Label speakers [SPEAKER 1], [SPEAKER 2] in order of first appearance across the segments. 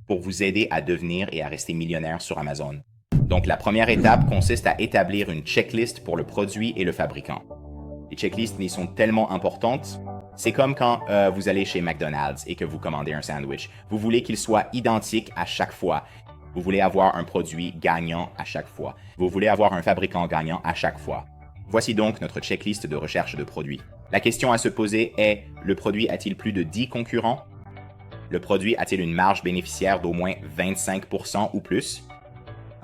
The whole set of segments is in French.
[SPEAKER 1] pour vous aider à devenir et à rester millionnaire sur Amazon. Donc, la première étape consiste à établir une checklist pour le produit et le fabricant. Les checklists y sont tellement importantes. C'est comme quand vous allez chez McDonald's et que vous commandez un sandwich. Vous voulez qu'il soit identique à chaque fois. Vous voulez avoir un produit gagnant à chaque fois. Vous voulez avoir un fabricant gagnant à chaque fois. Voici donc notre checklist de recherche de produits. La question à se poser est, le produit a-t-il plus de 10 concurrents? Le produit a-t-il une marge bénéficiaire d'au moins 25% ou plus?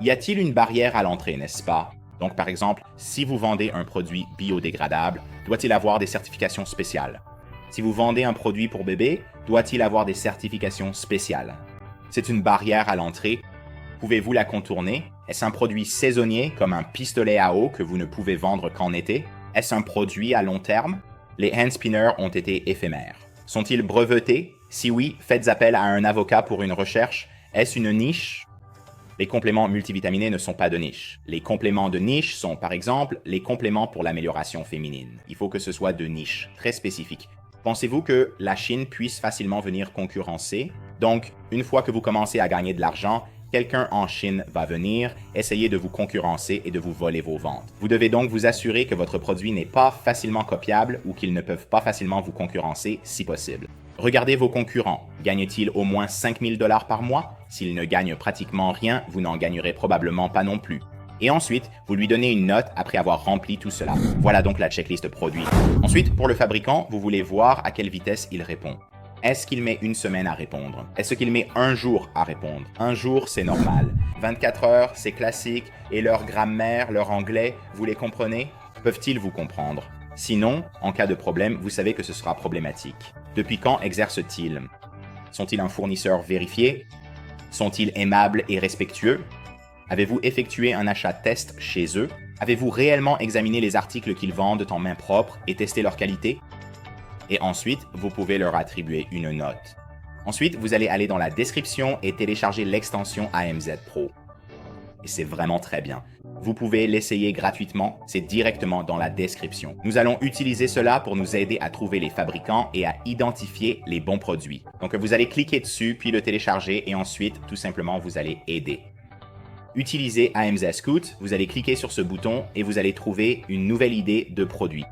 [SPEAKER 1] Y a-t-il une barrière à l'entrée, n'est-ce pas? Donc, par exemple, si vous vendez un produit biodégradable, doit-il avoir des certifications spéciales? Si vous vendez un produit pour bébé, doit-il avoir des certifications spéciales? C'est une barrière à l'entrée. Pouvez-vous la contourner? Est-ce un produit saisonnier, comme un pistolet à eau que vous ne pouvez vendre qu'en été? Est-ce un produit à long terme? Les hand spinners ont été éphémères. Sont-ils brevetés? Si oui, faites appel à un avocat pour une recherche. Est-ce une niche? Les compléments multivitaminés ne sont pas de niche. Les compléments de niche sont, par exemple, les compléments pour l'amélioration féminine. Il faut que ce soit de niche, très spécifique. Pensez-vous que la Chine puisse facilement venir concurrencer? Donc, une fois que vous commencez à gagner de l'argent, quelqu'un en Chine va venir essayer de vous concurrencer et de vous voler vos ventes. Vous devez donc vous assurer que votre produit n'est pas facilement copiable ou qu'ils ne peuvent pas facilement vous concurrencer si possible. Regardez vos concurrents. Gagnent-ils au moins 5 000 $ par mois? S'ils ne gagnent pratiquement rien, vous n'en gagnerez probablement pas non plus. Et ensuite, vous lui donnez une note après avoir rempli tout cela. Voilà donc la checklist produit. Ensuite, pour le fabricant, vous voulez voir à quelle vitesse il répond. Est-ce qu'il met une semaine à répondre? Est-ce qu'il met un jour à répondre? Un jour, c'est normal. 24 heures, c'est classique. Et leur grammaire, leur anglais, vous les comprenez? Peuvent-ils vous comprendre? Sinon, en cas de problème, vous savez que ce sera problématique. Depuis quand exercent-ils? Sont-ils un fournisseur vérifié? Sont-ils aimables et respectueux? Avez-vous effectué un achat test chez eux? Avez-vous réellement examiné les articles qu'ils vendent en main propre et testé leur qualité? Et ensuite, vous pouvez leur attribuer une note. Ensuite, vous allez aller dans la description et télécharger l'extension AMZ Pro. Et c'est vraiment très bien. Vous pouvez l'essayer gratuitement, c'est directement dans la description. Nous allons utiliser cela pour nous aider à trouver les fabricants et à identifier les bons produits. Donc vous allez cliquer dessus, puis le télécharger et ensuite, tout simplement, vous allez aider. Utilisez AMZ Scout, vous allez cliquer sur ce bouton et vous allez trouver une nouvelle idée de produit.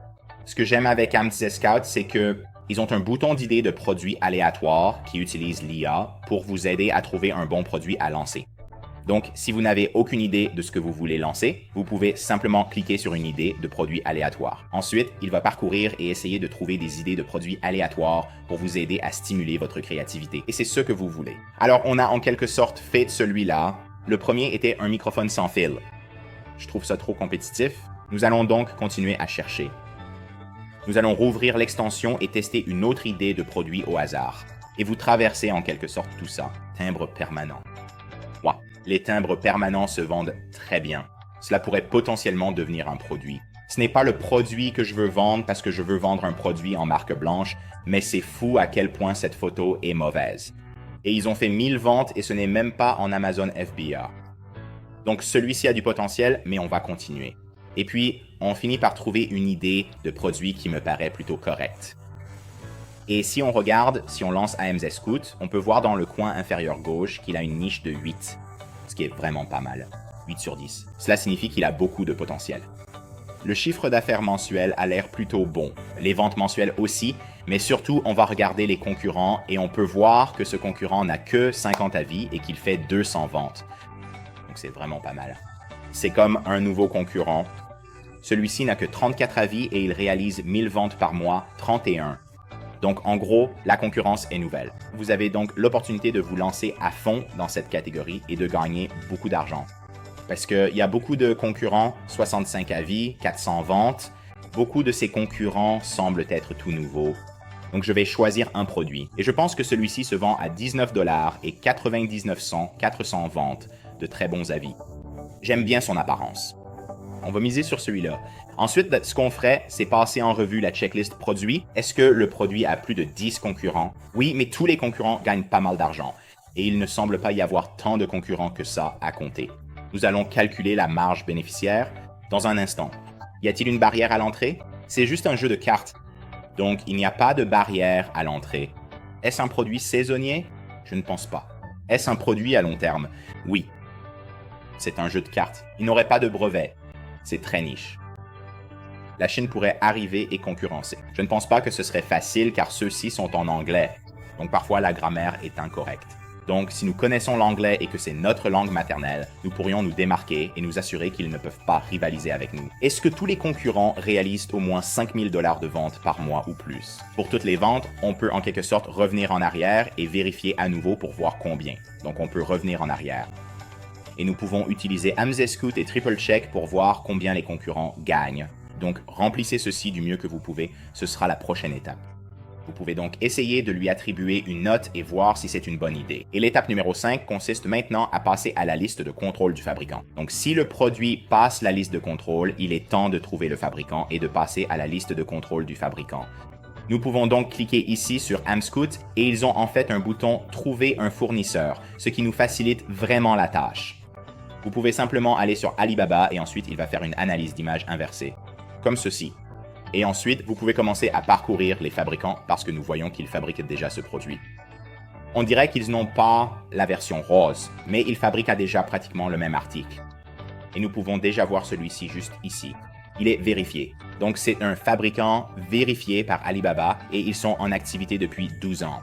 [SPEAKER 1] Ce que j'aime avec AMZ Scout, c'est que ils ont un bouton d'idée de produit aléatoire qui utilise l'IA pour vous aider à trouver un bon produit à lancer. Donc, si vous n'avez aucune idée de ce que vous voulez lancer, vous pouvez simplement cliquer sur une idée de produit aléatoire. Ensuite, il va parcourir et essayer de trouver des idées de produits aléatoires pour vous aider à stimuler votre créativité. Et c'est ce que vous voulez. Alors, on a en quelque sorte fait celui-là. Le premier était un microphone sans fil. Je trouve ça trop compétitif. Nous allons donc continuer à chercher. Nous allons rouvrir l'extension et tester une autre idée de produit au hasard. Et vous traversez en quelque sorte tout ça. Timbre permanent. Wow. Les timbres permanents se vendent très bien. Cela pourrait potentiellement devenir un produit. Ce n'est pas le produit que je veux vendre parce que je veux vendre un produit en marque blanche, mais c'est fou à quel point cette photo est mauvaise. Et ils ont fait 1000 ventes et ce n'est même pas en Amazon FBA. Donc celui-ci a du potentiel, mais on va continuer. Et puis, on finit par trouver une idée de produit qui me paraît plutôt correcte. Et si on regarde, si on lance AMZ Scout, on peut voir dans le coin inférieur gauche qu'il a une niche de 8, ce qui est vraiment pas mal. 8 sur 10. Cela signifie qu'il a beaucoup de potentiel. Le chiffre d'affaires mensuel a l'air plutôt bon, les ventes mensuelles aussi, mais surtout, on va regarder les concurrents et on peut voir que ce concurrent n'a que 50 avis et qu'il fait 200 ventes. Donc c'est vraiment pas mal. C'est comme un nouveau concurrent. Celui-ci n'a que 34 avis et il réalise 1000 ventes par mois, 31. Donc, en gros, la concurrence est nouvelle. Vous avez donc l'opportunité de vous lancer à fond dans cette catégorie et de gagner beaucoup d'argent. Parce qu'il y a beaucoup de concurrents, 65 avis, 400 ventes. Beaucoup de ces concurrents semblent être tout nouveaux. Donc, je vais choisir un produit. Et je pense que celui-ci se vend à 19 $ et 99 cents, 400 ventes. De très bons avis. J'aime bien son apparence. On va miser sur celui-là. Ensuite, ce qu'on ferait, c'est passer en revue la checklist produit. Est-ce que le produit a plus de 10 concurrents? Oui, mais tous les concurrents gagnent pas mal d'argent. Et il ne semble pas y avoir tant de concurrents que ça à compter. Nous allons calculer la marge bénéficiaire dans un instant. Y a-t-il une barrière à l'entrée? C'est juste un jeu de cartes. Donc, il n'y a pas de barrière à l'entrée. Est-ce un produit saisonnier? Je ne pense pas. Est-ce un produit à long terme? Oui. C'est un jeu de cartes. Il n'aurait pas de brevet. C'est très niche. La Chine pourrait arriver et concurrencer. Je ne pense pas que ce serait facile car ceux-ci sont en anglais. Donc parfois la grammaire est incorrecte. Donc si nous connaissons l'anglais et que c'est notre langue maternelle, nous pourrions nous démarquer et nous assurer qu'ils ne peuvent pas rivaliser avec nous. Est-ce que tous les concurrents réalisent au moins 5 000 $ de ventes par mois ou plus? Pour toutes les ventes, on peut en quelque sorte revenir en arrière et vérifier à nouveau pour voir combien. Donc on peut revenir en arrière. Et nous pouvons utiliser AMZScout et TripleCheck pour voir combien les concurrents gagnent. Donc remplissez ceci du mieux que vous pouvez, ce sera la prochaine étape. Vous pouvez donc essayer de lui attribuer une note et voir si c'est une bonne idée. Et l'étape numéro 5 consiste maintenant à passer à la liste de contrôle du fabricant. Donc si le produit passe la liste de contrôle, il est temps de trouver le fabricant et de passer à la liste de contrôle du fabricant. Nous pouvons donc cliquer ici sur AMScout et ils ont en fait un bouton « Trouver un fournisseur », ce qui nous facilite vraiment la tâche. Vous pouvez simplement aller sur Alibaba et ensuite il va faire une analyse d'image inversée, comme ceci. Et ensuite, vous pouvez commencer à parcourir les fabricants parce que nous voyons qu'ils fabriquent déjà ce produit. On dirait qu'ils n'ont pas la version rose, mais ils fabriquent déjà pratiquement le même article. Et nous pouvons déjà voir celui-ci juste ici. Il est vérifié. Donc c'est un fabricant vérifié par Alibaba et ils sont en activité depuis 12 ans.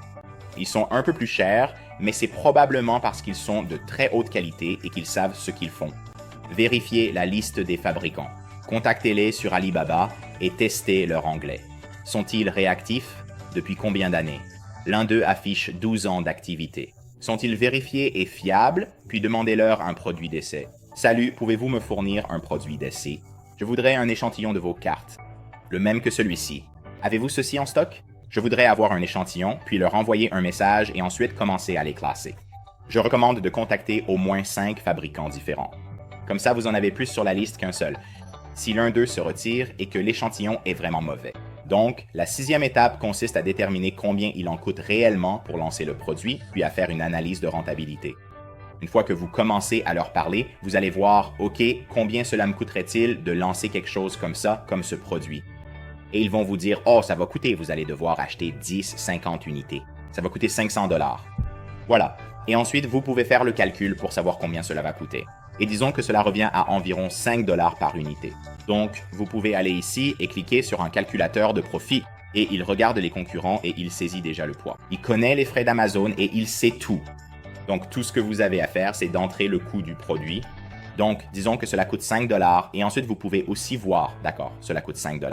[SPEAKER 1] Ils sont un peu plus chers, mais c'est probablement parce qu'ils sont de très haute qualité et qu'ils savent ce qu'ils font. Vérifiez la liste des fabricants. Contactez-les sur Alibaba et testez leur anglais. Sont-ils réactifs? Depuis combien d'années? L'un d'eux affiche 12 ans d'activité. Sont-ils vérifiés et fiables? Puis demandez-leur un produit d'essai. Salut, pouvez-vous me fournir un produit d'essai? Je voudrais un échantillon de vos cartes. Le même que celui-ci. Avez-vous ceci en stock? Je voudrais avoir un échantillon, puis leur envoyer un message et ensuite commencer à les classer. Je recommande de contacter au moins 5 fabricants différents. Comme ça, vous en avez plus sur la liste qu'un seul, si l'un d'eux se retire et que l'échantillon est vraiment mauvais. Donc, la 6e étape consiste à déterminer combien il en coûte réellement pour lancer le produit, puis à faire une analyse de rentabilité. Une fois que vous commencez à leur parler, vous allez voir, OK, combien cela me coûterait-il de lancer quelque chose comme ça, comme ce produit? Et ils vont vous dire, oh, ça va coûter, vous allez devoir acheter 10, 50 unités. Ça va coûter 500 $. Voilà. Et ensuite, vous pouvez faire le calcul pour savoir combien cela va coûter. Et disons que cela revient à environ 5 $ par unité. Donc, vous pouvez aller ici et cliquer sur un calculateur de profit. Et il regarde les concurrents et il saisit déjà le poids. Il connaît les frais d'Amazon et il sait tout. Donc, tout ce que vous avez à faire, c'est d'entrer le coût du produit. Donc, disons que cela coûte 5 $ et ensuite vous pouvez aussi voir, d'accord, cela coûte 5 $.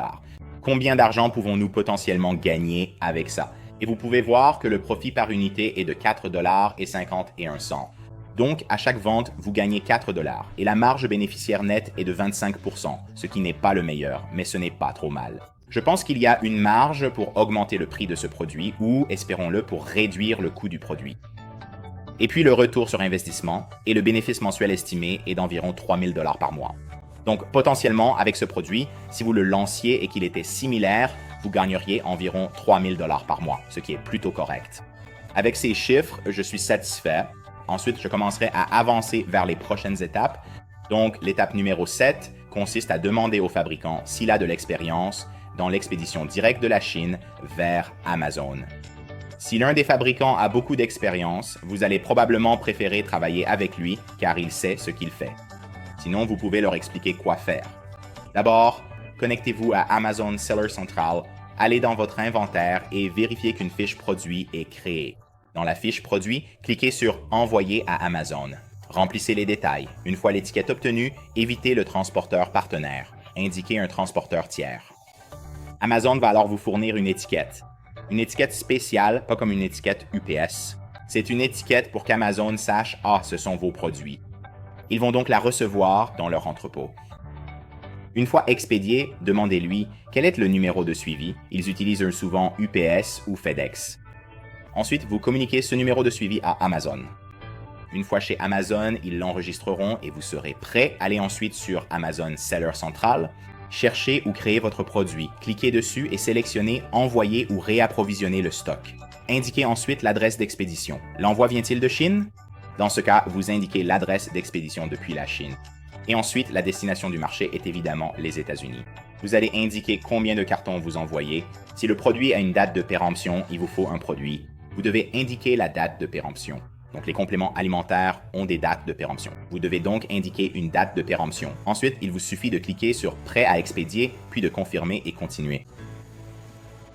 [SPEAKER 1] Combien d'argent pouvons-nous potentiellement gagner avec ça? Et vous pouvez voir que le profit par unité est de 4,51 $. Donc, à chaque vente, vous gagnez 4 $ et la marge bénéficiaire nette est de 25%, ce qui n'est pas le meilleur, mais ce n'est pas trop mal. Je pense qu'il y a une marge pour augmenter le prix de ce produit ou, espérons-le, pour réduire le coût du produit. Et puis le retour sur investissement et le bénéfice mensuel estimé est d'environ 3 000 $ par mois. Donc, potentiellement, avec ce produit, si vous le lanciez et qu'il était similaire, vous gagneriez environ 3 000 $ par mois, ce qui est plutôt correct. Avec ces chiffres, je suis satisfait. Ensuite, je commencerai à avancer vers les prochaines étapes. Donc, l'étape numéro 7 consiste à demander au fabricant s'il a de l'expérience dans l'expédition directe de la Chine vers Amazon. Si l'un des fabricants a beaucoup d'expérience, vous allez probablement préférer travailler avec lui car il sait ce qu'il fait. Sinon, vous pouvez leur expliquer quoi faire. D'abord, connectez-vous à Amazon Seller Central, allez dans votre inventaire et vérifiez qu'une fiche produit est créée. Dans la fiche produit, cliquez sur « Envoyer à Amazon ». Remplissez les détails. Une fois l'étiquette obtenue, évitez le transporteur partenaire. Indiquez un transporteur tiers. Amazon va alors vous fournir une étiquette. Une étiquette spéciale, pas comme une étiquette UPS. C'est une étiquette pour qu'Amazon sache « Ah, ce sont vos produits ». Ils vont donc la recevoir dans leur entrepôt. Une fois expédié, demandez-lui quel est le numéro de suivi. Ils utilisent souvent UPS ou FedEx. Ensuite, vous communiquez ce numéro de suivi à Amazon. Une fois chez Amazon, ils l'enregistreront et vous serez prêt. Allez ensuite sur Amazon Seller Central, cherchez ou créez votre produit, cliquez dessus et sélectionnez « Envoyer ou réapprovisionner le stock ». Indiquez ensuite l'adresse d'expédition. L'envoi vient-il de Chine? Dans ce cas, vous indiquez l'adresse d'expédition depuis la Chine. Et ensuite, la destination du marché est évidemment les États-Unis. Vous allez indiquer combien de cartons vous envoyez. Si le produit a une date de péremption, il vous faut un produit. Vous devez indiquer la date de péremption. Donc les compléments alimentaires ont des dates de péremption. Vous devez donc indiquer une date de péremption. Ensuite, il vous suffit de cliquer sur Prêt à expédier, puis de confirmer et continuer.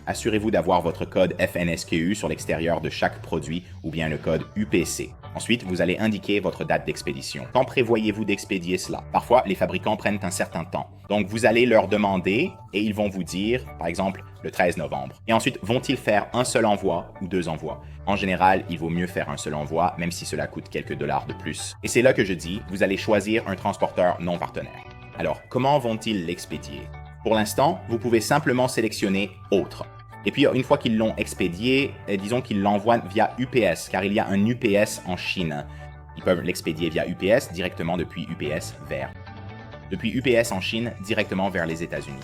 [SPEAKER 1] Assurez-vous d'avoir votre code FNSKU sur l'extérieur de chaque produit ou bien le code UPC. Ensuite, vous allez indiquer votre date d'expédition. Quand prévoyez-vous d'expédier cela? Parfois, les fabricants prennent un certain temps. Donc, vous allez leur demander et ils vont vous dire, par exemple, le 13 novembre. Et ensuite, vont-ils faire un seul envoi ou 2 envois? En général, il vaut mieux faire un seul envoi, même si cela coûte quelques dollars de plus. Et c'est là que je dis, vous allez choisir un transporteur non partenaire. Alors, comment vont-ils l'expédier? Pour l'instant, vous pouvez simplement sélectionner « Autre ». Et puis, une fois qu'ils l'ont expédié, disons qu'ils l'envoient via UPS, car il y a un UPS en Chine. Ils peuvent l'expédier via UPS directement depuis UPS depuis UPS en Chine directement vers les États-Unis.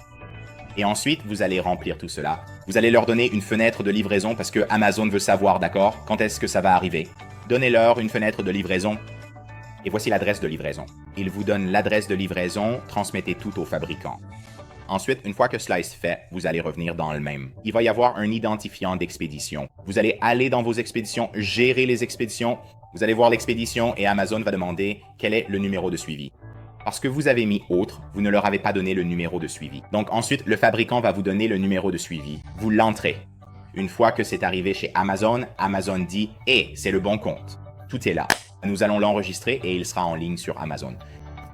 [SPEAKER 1] Et ensuite, vous allez remplir tout cela. Vous allez leur donner une fenêtre de livraison parce que Amazon veut savoir, d'accord, quand est-ce que ça va arriver. Donnez-leur une fenêtre de livraison. Et voici l'adresse de livraison. Ils vous donnent l'adresse de livraison, transmettez tout au fabricant. Ensuite, une fois que cela est fait, vous allez revenir dans le même. Il va y avoir un identifiant d'expédition. Vous allez aller dans vos expéditions, gérer les expéditions. Vous allez voir l'expédition et Amazon va demander quel est le numéro de suivi. Parce que vous avez mis « Autre », vous ne leur avez pas donné le numéro de suivi. Donc ensuite, le fabricant va vous donner le numéro de suivi. Vous l'entrez. Une fois que c'est arrivé chez Amazon, Amazon dit « Eh, c'est le bon compte. Tout est là. Nous allons l'enregistrer et il sera en ligne sur Amazon. »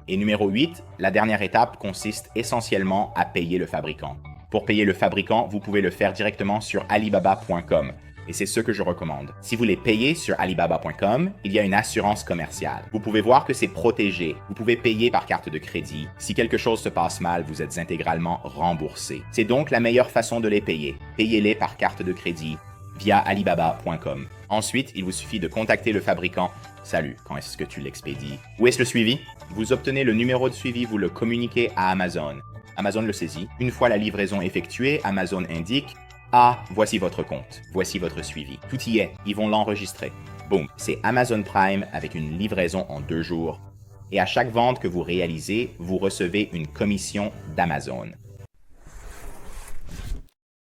[SPEAKER 1] Et numéro 8, la dernière étape consiste essentiellement à payer le fabricant. Pour payer le fabricant, vous pouvez le faire directement sur Alibaba.com. Et c'est ce que je recommande. Si vous les payez sur Alibaba.com, il y a une assurance commerciale. Vous pouvez voir que c'est protégé. Vous pouvez payer par carte de crédit. Si quelque chose se passe mal, vous êtes intégralement remboursé. C'est donc la meilleure façon de les payer. Payez-les par carte de crédit via Alibaba.com. Ensuite, il vous suffit de contacter le fabricant. Salut, quand est-ce que tu l'expédies? Où est-ce le suivi? Vous obtenez le numéro de suivi, vous le communiquez à Amazon. Amazon le saisit. Une fois la livraison effectuée, Amazon indique « Ah, voici votre compte, voici votre suivi. » Tout y est, ils vont l'enregistrer. Boum, c'est Amazon Prime avec une livraison en 2 jours. Et à chaque vente que vous réalisez, vous recevez une commission d'Amazon.